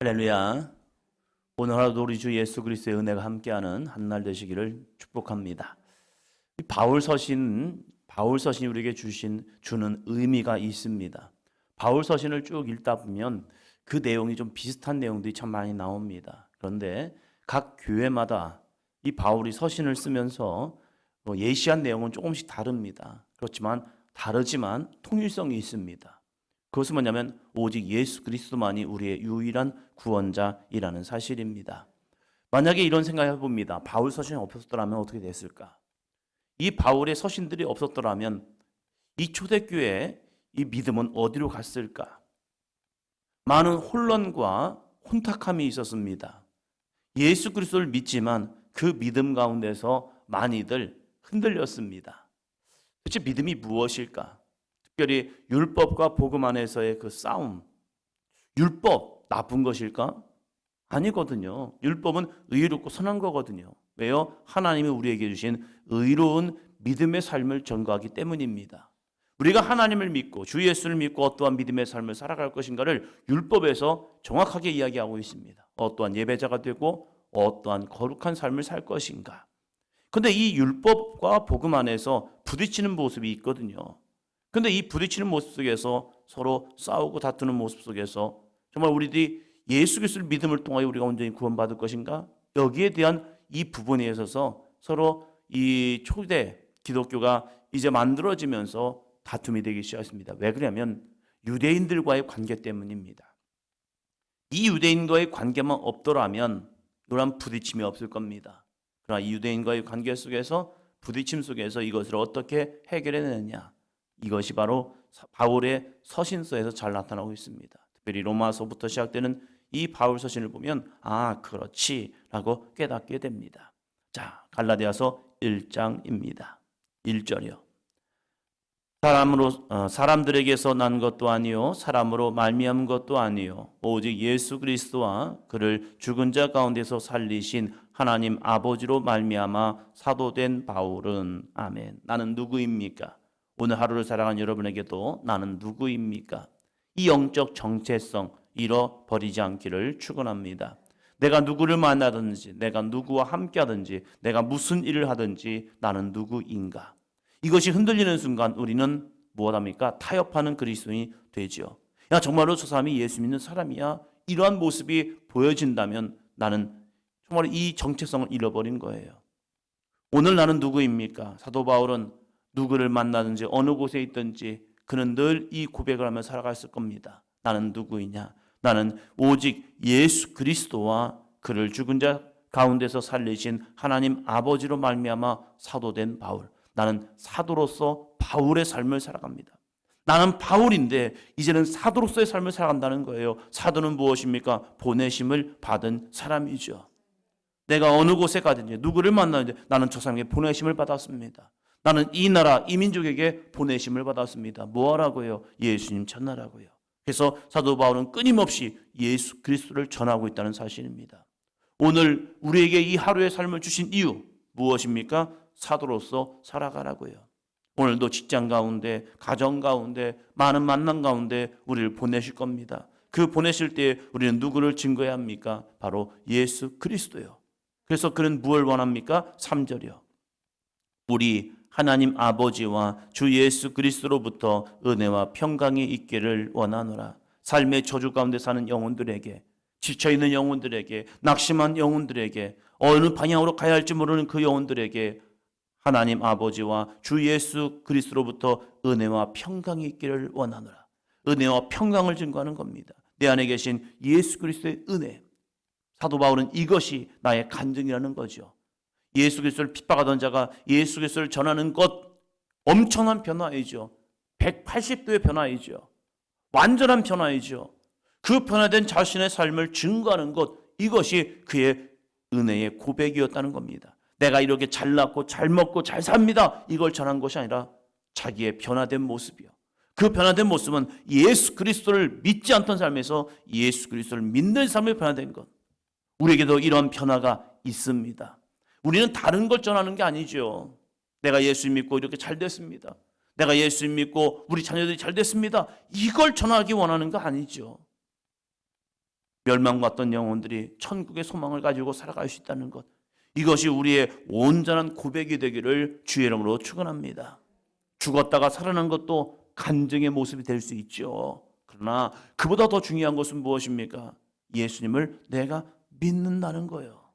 할렐루야. 오늘 하루도 우리 주 예수 그리스도의 은혜가 함께하는 한 날 되시기를 축복합니다. 이 바울 서신이 우리에게 주는 의미가 있습니다. 바울 서신을 쭉 읽다 보면 그 내용이 좀 비슷한 내용들이 참 많이 나옵니다. 그런데 각 교회마다 이 바울이 서신을 쓰면서 예시한 내용은 조금씩 다릅니다. 다르지만 통일성이 있습니다. 그것은 뭐냐면 오직 예수 그리스도만이 우리의 유일한 구원자이라는 사실입니다. 만약에 이런 생각을 해봅니다. 바울 서신이 없었더라면 어떻게 됐을까? 이 바울의 서신들이 없었더라면 이 초대교회의 이 믿음은 어디로 갔을까? 많은 혼란과 혼탁함이 있었습니다. 예수 그리스도를 믿지만 그 믿음 가운데서 많이들 흔들렸습니다. 도대체 믿음이 무엇일까? 특별히 율법과 복음 안에서의 그 싸움. 율법 나쁜 것일까? 아니거든요. 율법은 의롭고 선한 거거든요. 왜요? 하나님이 우리에게 주신 의로운 믿음의 삶을 전가하기 때문입니다. 우리가 하나님을 믿고 주 예수를 믿고 어떠한 믿음의 삶을 살아갈 것인가를 율법에서 정확하게 이야기하고 있습니다. 어떠한 예배자가 되고 어떠한 거룩한 삶을 살 것인가. 그런데 이 율법과 복음 안에서 부딪히는 모습이 있거든요. 근데 이 부딪히는 모습 속에서 서로 싸우고 다투는 모습 속에서 정말 우리들이 예수 그리스도를 믿음을 통하여 우리가 온전히 구원받을 것인가? 여기에 대한 이 부분에 있어서 서로 이 초대 기독교가 이제 만들어지면서 다툼이 되기 시작했습니다. 왜 그러냐면 유대인들과의 관계 때문입니다. 이 유대인과의 관계만 없더라면 이런 부딪힘이 없을 겁니다. 그러나 이 유대인과의 관계 속에서 부딪힘 속에서 이것을 어떻게 해결해내느냐? 이것이 바로 바울의 서신서에서 잘 나타나고 있습니다. 특별히 로마서부터 시작되는 이 바울 서신을 보면 그렇지 라고 깨닫게 됩니다. 자, 갈라디아서 1장입니다. 1절이요. 사람들에게서 난 것도 아니요 사람으로 말미암은 것도 아니요 오직 예수 그리스도와 그를 죽은 자 가운데서 살리신 하나님 아버지로 말미암아 사도된 바울은 아멘. 나는 누구입니까? 오늘 하루를 살아간 여러분에게도 나는 누구입니까? 이 영적 정체성 잃어버리지 않기를 축원합니다. 내가 누구를 만나든지 내가 누구와 함께하든지 내가 무슨 일을 하든지 나는 누구인가? 이것이 흔들리는 순간 우리는 무엇합니까? 타협하는 그리스도인이 되죠. 야, 정말로 저 사람이 예수 믿는 사람이야? 이러한 모습이 보여진다면 나는 정말 이 정체성을 잃어버린 거예요. 오늘 나는 누구입니까? 사도 바울은 누구를 만나든지 어느 곳에 있든지 그는 늘 이 고백을 하며 살아갔을 겁니다. 나는 누구이냐? 나는 오직 예수 그리스도와 그를 죽은 자 가운데서 살리신 하나님 아버지로 말미암아 사도된 바울. 나는 사도로서 바울의 삶을 살아갑니다. 나는 바울인데 이제는 사도로서의 삶을 살아간다는 거예요. 사도는 무엇입니까? 보내심을 받은 사람이죠. 내가 어느 곳에 가든지 누구를 만나든지 나는 저 사람에게 보내심을 받았습니다. 나는 이 나라 이 민족에게 보내심을 받았습니다. 뭐하라고요? 예수님 전하라고요. 그래서 사도 바울은 끊임없이 예수 그리스도를 전하고 있다는 사실입니다. 오늘 우리에게 이 하루의 삶을 주신 이유 무엇입니까? 사도로서 살아가라고요. 오늘도 직장 가운데 가정 가운데 많은 만남 가운데 우리를 보내실 겁니다. 그 보내실 때 우리는 누구를 증거해야 합니까? 바로 예수 그리스도요. 그래서 그는 무엇을 원합니까? 3절이요. 우리 하나님 아버지와 주 예수 그리스도로부터 은혜와 평강이 있기를 원하노라. 삶의 저주 가운데 사는 영혼들에게, 지쳐있는 영혼들에게, 낙심한 영혼들에게, 어느 방향으로 가야 할지 모르는 그 영혼들에게 하나님 아버지와 주 예수 그리스도로부터 은혜와 평강이 있기를 원하노라. 은혜와 평강을 증거하는 겁니다. 내 안에 계신 예수 그리스도의 은혜. 사도 바울은 이것이 나의 간증이라는 거죠. 예수 그리스도를 핍박하던 자가 예수 그리스도를 전하는 것 엄청난 변화이죠. 180도의 변화이죠. 완전한 변화이죠. 그 변화된 자신의 삶을 증거하는 것, 이것이 그의 은혜의 고백이었다는 겁니다. 내가 이렇게 잘났고 잘 먹고 잘 삽니다. 이걸 전한 것이 아니라 자기의 변화된 모습이요. 그 변화된 모습은 예수 그리스도를 믿지 않던 삶에서 예수 그리스도를 믿는 삶에 변화된 것. 우리에게도 이런 변화가 있습니다. 우리는 다른 걸 전하는 게 아니죠. 내가 예수 믿고 이렇게 잘 됐습니다. 내가 예수 믿고 우리 자녀들이 잘 됐습니다. 이걸 전하기 원하는 거 아니죠. 멸망받던 영혼들이 천국의 소망을 가지고 살아갈 수 있다는 것, 이것이 우리의 온전한 고백이 되기를 주의 이름으로 축원합니다. 죽었다가 살아난 것도 간증의 모습이 될 수 있죠. 그러나 그보다 더 중요한 것은 무엇입니까? 예수님을 내가 믿는다는 거예요.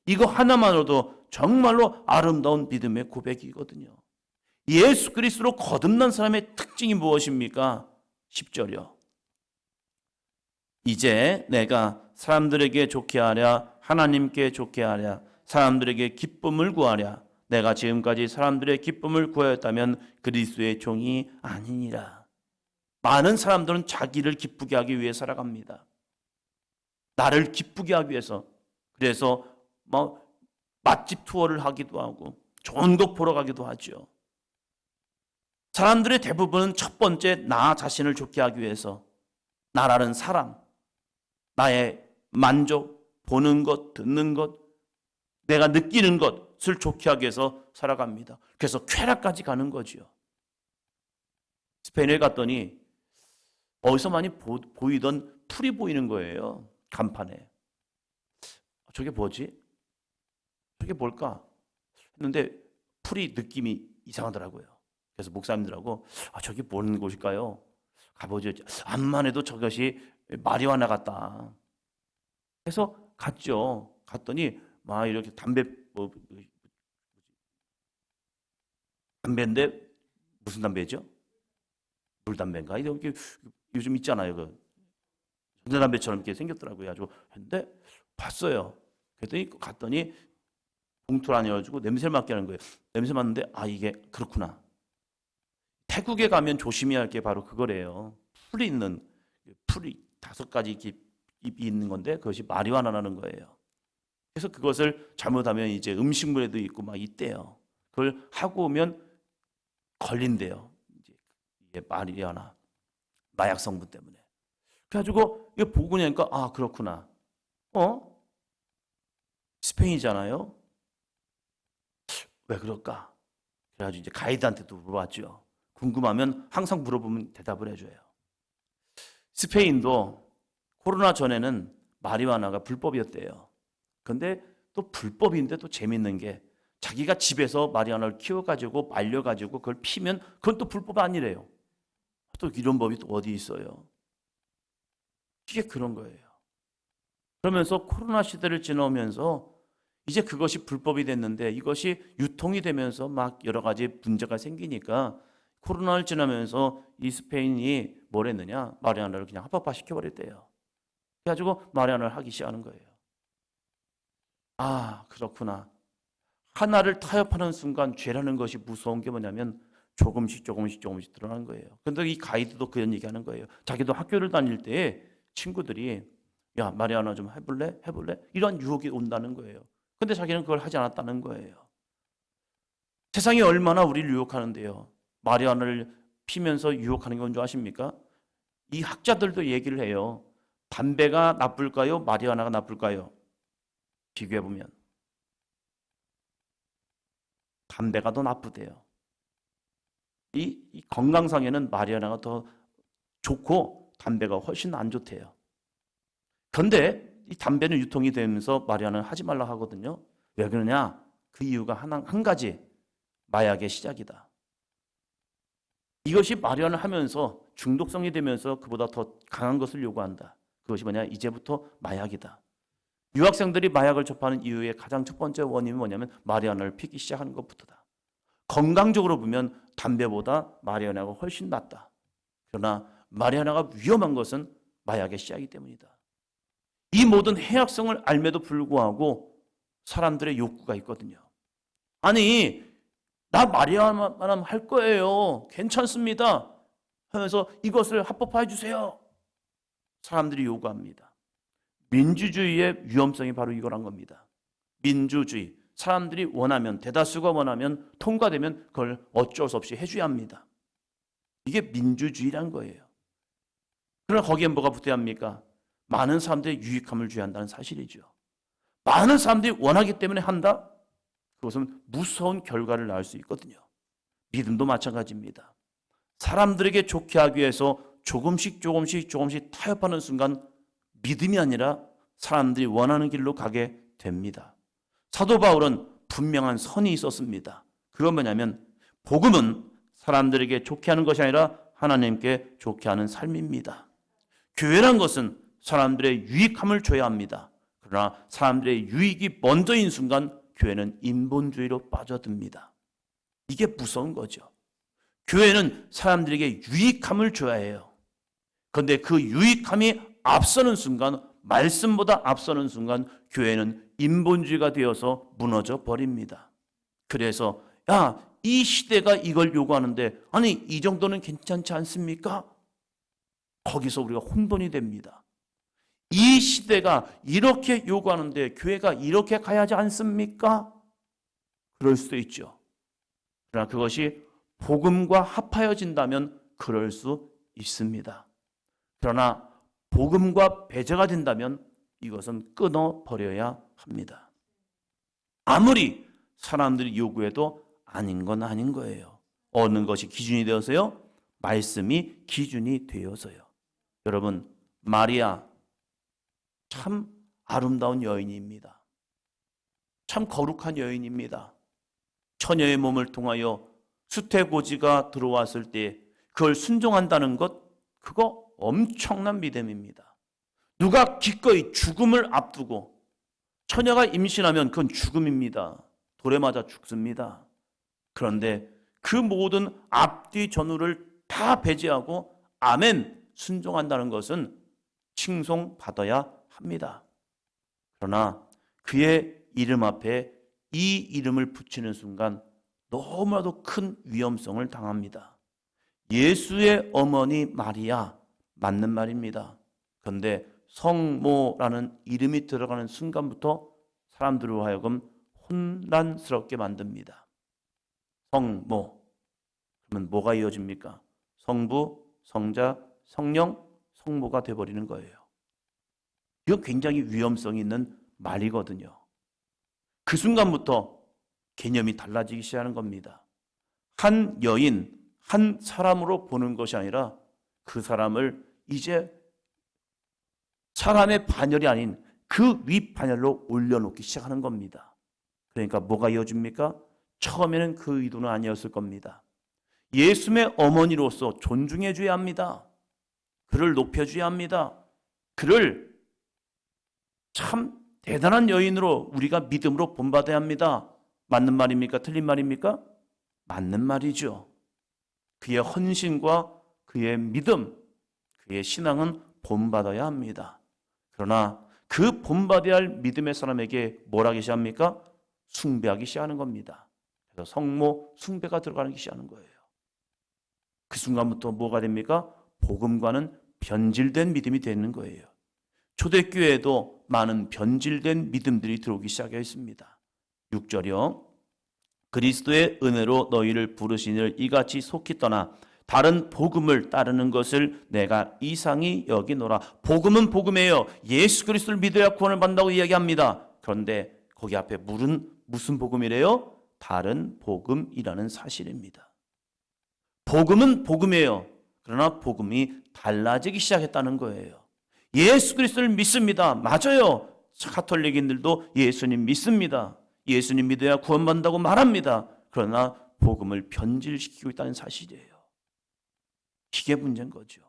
이거 하나만으로도 정말로 아름다운 믿음의 고백이거든요. 예수 그리스도로 거듭난 사람의 특징이 무엇입니까? 10절이요. 이제 내가 사람들에게 좋게 하랴, 하나님께 좋게 하랴, 사람들에게 기쁨을 구하랴. 내가 지금까지 사람들의 기쁨을 구하였다면 그리스도의 종이 아니니라. 많은 사람들은 자기를 기쁘게 하기 위해 살아갑니다. 나를 기쁘게 하기 위해서. 그래서 맛집 투어를 하기도 하고 좋은 곳 보러 가기도 하죠. 사람들의 대부분은 첫 번째 나 자신을 좋게 하기 위해서 나라는 사람, 나의 만족, 보는 것, 듣는 것, 내가 느끼는 것을 좋게 하기 위해서 살아갑니다. 그래서 쾌락까지 가는 거죠. 스페인에 갔더니 어디서 많이 보이던 풀이 보이는 거예요. 간판에. 저게 뭐지? 저게 뭘까? 했는데 풀이 느낌이 이상하더라고요. 그래서 목사님들하고 저게 뭔 곳일까요? 가보죠. 암만 해도 저것이 마리화나 같다. 그래서 갔죠. 갔더니 막 이렇게 담배인데 무슨 담배죠? 물담배인가? 이렇게 요즘 있잖아요. 그 전자담배처럼 이렇게 생겼더라고요. 아주. 근데 봤어요. 그랬더니 갔더니 봉투를 안 열어주고 냄새를 맡게 하는 거예요. 냄새 맡는데 이게 그렇구나. 태국에 가면 조심해야 할 게 바로 그거래요. 풀이 5가지 잎이 있는 건데 그것이 마리화나라는 거예요. 그래서 그것을 잘못하면 이제 음식물에도 있고 막 있대요. 그걸 하고 오면 걸린대요. 이게 마리화나 마약 성분 때문에. 그래가지고 이거 보고 나니까 그렇구나. 스페인이잖아요. 왜 그럴까? 그래가지고 이제 가이드한테도 물어봤죠. 궁금하면 항상 물어보면 대답을 해줘요. 스페인도 코로나 전에는 마리화나가 불법이었대요. 근데 또 불법인데 또 재밌는 게 자기가 집에서 마리화나를 키워가지고 말려가지고 그걸 피면 그건 또 불법 아니래요. 또 이런 법이 또 어디 있어요? 이게 그런 거예요. 그러면서 코로나 시대를 지나오면서 이제 그것이 불법이 됐는데 이것이 유통이 되면서 막 여러 가지 문제가 생기니까 코로나를 지나면서 이 스페인이 뭘 했느냐? 마리화나를 그냥 합법화 시켜버렸대요. 그래가지고 마리화나를 하기 시작하는 거예요. 그렇구나. 하나를 타협하는 순간 죄라는 것이 무서운 게 뭐냐면 조금씩 드러나는 거예요. 그런데 이 가이드도 그런 얘기하는 거예요. 자기도 학교를 다닐 때 친구들이 야 마리화나 좀 해볼래? 이런 유혹이 온다는 거예요. 근데 자기는 그걸 하지 않았다는 거예요. 세상이 얼마나 우리를 유혹하는데요. 마리화나를 피면서 유혹하는 건 줄 아십니까? 이 학자들도 얘기를 해요. 담배가 나쁠까요? 마리화나가 나쁠까요? 비교해보면 담배가 더 나쁘대요. 이 건강상에는 마리화나가 더 좋고 담배가 훨씬 안 좋대요. 그런데 이 담배는 유통이 되면서 마리화나는 하지 말라 하거든요. 왜 그러냐? 그 이유가 한 가지, 마약의 시작이다. 이것이 마리화나를 하면서 중독성이 되면서 그보다 더 강한 것을 요구한다. 그것이 뭐냐? 이제부터 마약이다. 유학생들이 마약을 접하는 이유의 가장 첫 번째 원인이 뭐냐면 마리화나를 피기 시작하는 것부터다. 건강적으로 보면 담배보다 마리화나가 훨씬 낫다. 그러나 마리화나가 위험한 것은 마약의 시작이기 때문이다. 이 모든 해악성을 알매도 불구하고 사람들의 욕구가 있거든요. 아니, 나 마리화나만 할 거예요. 괜찮습니다. 하면서 이것을 합법화해 주세요. 사람들이 요구합니다. 민주주의의 위험성이 바로 이거란 겁니다. 민주주의. 사람들이 원하면, 대다수가 원하면, 통과되면 그걸 어쩔 수 없이 해줘야 합니다. 이게 민주주의란 거예요. 그러나 거기에 뭐가 붙어야 합니까? 많은 사람들의 유익함을 줘야 한다는 사실이죠. 많은 사람들이 원하기 때문에 한다? 그것은 무서운 결과를 낳을 수 있거든요. 믿음도 마찬가지입니다. 사람들에게 좋게 하기 위해서 조금씩 타협하는 순간 믿음이 아니라 사람들이 원하는 길로 가게 됩니다. 사도 바울은 분명한 선이 있었습니다. 그건 뭐냐면 복음은 사람들에게 좋게 하는 것이 아니라 하나님께 좋게 하는 삶입니다. 교회란 것은 사람들의 유익함을 줘야 합니다. 그러나 사람들의 유익이 먼저인 순간 교회는 인본주의로 빠져듭니다. 이게 무서운 거죠. 교회는 사람들에게 유익함을 줘야 해요. 그런데 그 유익함이 앞서는 순간, 말씀보다 앞서는 순간 교회는 인본주의가 되어서 무너져 버립니다. 그래서 이 시대가 이걸 요구하는데 아니 이 정도는 괜찮지 않습니까? 거기서 우리가 혼돈이 됩니다. 이 시대가 이렇게 요구하는데 교회가 이렇게 가야 하지 않습니까? 그럴 수도 있죠. 그러나 그것이 복음과 합하여진다면 그럴 수 있습니다. 그러나 복음과 배제가 된다면 이것은 끊어버려야 합니다. 아무리 사람들이 요구해도 아닌 건 아닌 거예요. 어느 것이 기준이 되어서요? 말씀이 기준이 되어서요. 여러분, 마리아 참 아름다운 여인입니다. 참 거룩한 여인입니다. 처녀의 몸을 통하여 수태고지가 들어왔을 때 그걸 순종한다는 것, 그거 엄청난 믿음입니다. 누가 기꺼이 죽음을 앞두고 처녀가 임신하면 그건 죽음입니다. 돌에 맞아 죽습니다. 그런데 그 모든 앞뒤 전후를 다 배제하고 아멘 순종한다는 것은 칭송받아야 합니다. 그러나 그의 이름 앞에 이 이름을 붙이는 순간 너무나도 큰 위험성을 당합니다. 예수의 어머니 마리아 맞는 말입니다. 그런데 성모라는 이름이 들어가는 순간부터 사람들로 하여금 혼란스럽게 만듭니다. 성모, 그러면 뭐가 이어집니까? 성부, 성자, 성령, 성모가 되어버리는 거예요. 이건 굉장히 위험성이 있는 말이거든요. 그 순간부터 개념이 달라지기 시작하는 겁니다. 한 여인, 한 사람으로 보는 것이 아니라 그 사람을 이제 사람의 반열이 아닌 그 윗반열로 올려놓기 시작하는 겁니다. 그러니까 뭐가 이어집니까? 처음에는 그 의도는 아니었을 겁니다. 예수의 어머니로서 존중해 줘야 합니다. 그를 높여줘야 합니다. 그를 참 대단한 여인으로 우리가 믿음으로 본받아야 합니다. 맞는 말입니까? 틀린 말입니까? 맞는 말이죠. 그의 헌신과 그의 믿음, 그의 신앙은 본받아야 합니다. 그러나 그 본받아야 할 믿음의 사람에게 뭘 하기 시작합니까? 숭배하기 시작하는 겁니다. 그래서 성모 숭배가 들어가기 시작하는 거예요. 그 순간부터 뭐가 됩니까? 복음과는 변질된 믿음이 되는 거예요. 초대교회에도 많은 변질된 믿음들이 들어오기 시작했습니다. 6절이요. 그리스도의 은혜로 너희를 부르시니를 이같이 속히 떠나 다른 복음을 따르는 것을 내가 이상히 여기노라. 복음은 복음이에요. 예수 그리스도를 믿어야 구원을 받는다고 이야기합니다. 그런데 거기 앞에 물은 무슨 복음이래요? 다른 복음이라는 사실입니다. 복음은 복음이에요. 그러나 복음이 달라지기 시작했다는 거예요. 예수 그리스도를 믿습니다. 맞아요. 가톨릭인들도 예수님 믿습니다. 예수님 믿어야 구원받는다고 말합니다. 그러나 복음을 변질시키고 있다는 사실이에요. 이게 문제인 거죠.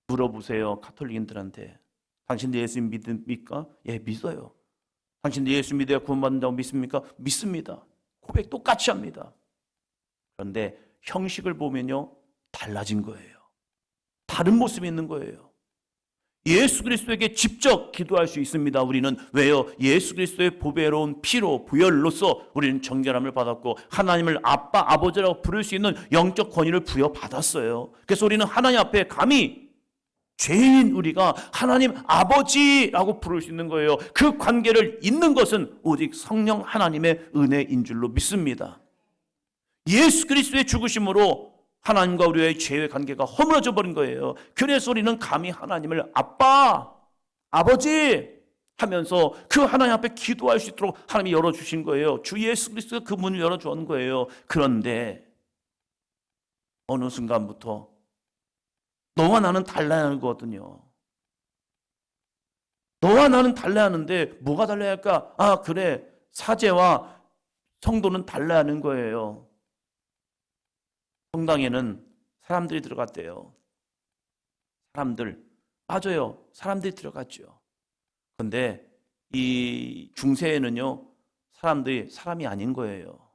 물어보세요. 가톨릭인들한테. 당신들 예수 믿습니까? 예, 믿어요. 당신들 예수 믿어야 구원받는다고 믿습니까? 믿습니다. 고백 똑같이 합니다. 그런데 형식을 보면요, 달라진 거예요. 다른 모습이 있는 거예요. 예수 그리스도에게 직접 기도할 수 있습니다. 우리는 왜요? 예수 그리스도의 보배로운 피로 부혈로서 우리는 정결함을 받았고 하나님을 아빠, 아버지라고 부를 수 있는 영적 권위를 부여받았어요. 그래서 우리는 하나님 앞에 감히 죄인 우리가 하나님 아버지라고 부를 수 있는 거예요. 그 관계를 잇는 것은 오직 성령 하나님의 은혜인 줄로 믿습니다. 예수 그리스도의 죽으심으로 하나님과 우리의 죄의 관계가 허물어져 버린 거예요. 그래서 우리는 감히 하나님을 아빠, 아버지 하면서 그 하나님 앞에 기도할 수 있도록 하나님이 열어주신 거예요. 주 예수 그리스도가 그 문을 열어주는 거예요. 그런데 어느 순간부터 너와 나는 달라야 하거든요. 너와 나는 달라야 하는데 뭐가 달라야 할까? 아, 그래. 사제와 성도는 달라야 하는 거예요. 성당에는 사람들이 들어갔대요. 사람들. 맞아요. 사람들이 들어갔죠. 근데 이 중세에는요, 사람들이 사람이 아닌 거예요.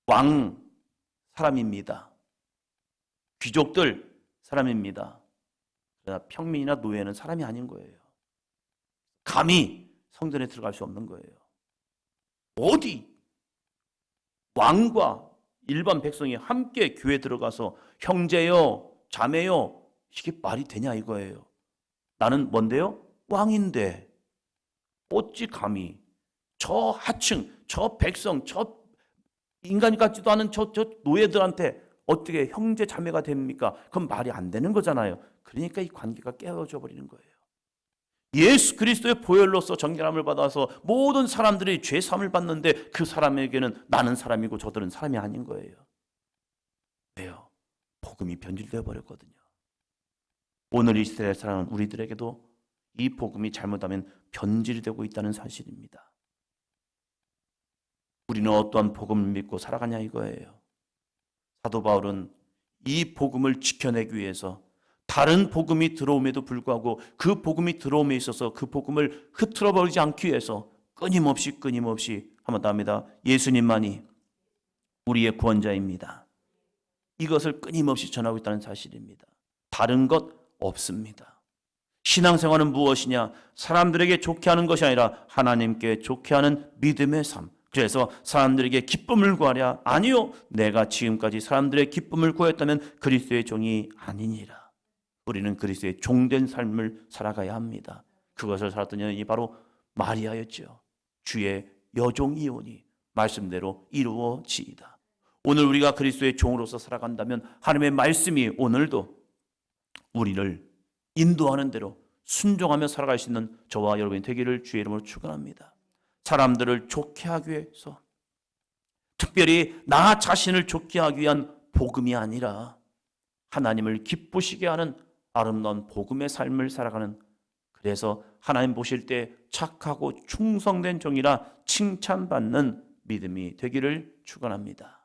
왕 사람입니다. 귀족들 사람입니다. 그러나 평민이나 노예는 사람이 아닌 거예요. 감히 성전에 들어갈 수 없는 거예요. 어디 왕과 일반 백성이 함께 교회에 들어가서 형제요, 자매요, 이게 말이 되냐 이거예요. 나는 뭔데요? 왕인데 어찌 감히 저 하층, 저 백성, 저 인간 같지도 않은 저 노예들한테 어떻게 형제 자매가 됩니까? 그건 말이 안 되는 거잖아요. 그러니까 이 관계가 깨어져 버리는 거예요. 예수 그리스도의 보혈로서 정결함을 받아서 모든 사람들이 죄 사함을 받는데 그 사람에게는 나는 사람이고 저들은 사람이 아닌 거예요. 왜요? 복음이 변질되어 버렸거든요. 오늘 이 시대에 살아가는 우리들에게도 이 복음이 잘못하면 변질되고 있다는 사실입니다. 우리는 어떠한 복음을 믿고 살아가냐 이거예요. 사도 바울은 이 복음을 지켜내기 위해서 다른 복음이 들어옴에도 불구하고 그 복음이 들어옴에 있어서 그 복음을 흐트러 버리지 않기 위해서 끊임없이 한번 더 합니다. 예수님만이 우리의 구원자입니다. 이것을 끊임없이 전하고 있다는 사실입니다. 다른 것 없습니다. 신앙생활은 무엇이냐? 사람들에게 좋게 하는 것이 아니라 하나님께 좋게 하는 믿음의 삶. 그래서 사람들에게 기쁨을 구하랴? 아니요. 내가 지금까지 사람들의 기쁨을 구했다면 그리스도의 종이 아니니라. 우리는 그리스도의 종된 삶을 살아가야 합니다. 그것을 살았던 여인이 바로 마리아였죠. 주의 여종이오니 말씀대로 이루어지이다. 오늘 우리가 그리스도의 종으로서 살아간다면 하나님의 말씀이 오늘도 우리를 인도하는 대로 순종하며 살아갈 수 있는 저와 여러분이 되기를 주의 이름으로 축원합니다. 사람들을 좋게 하기 위해서, 특별히 나 자신을 좋게 하기 위한 복음이 아니라 하나님을 기쁘시게 하는 아름다운 복음의 삶을 살아가는, 그래서 하나님 보실 때 착하고 충성된 종이라 칭찬받는 믿음이 되기를 축원합니다.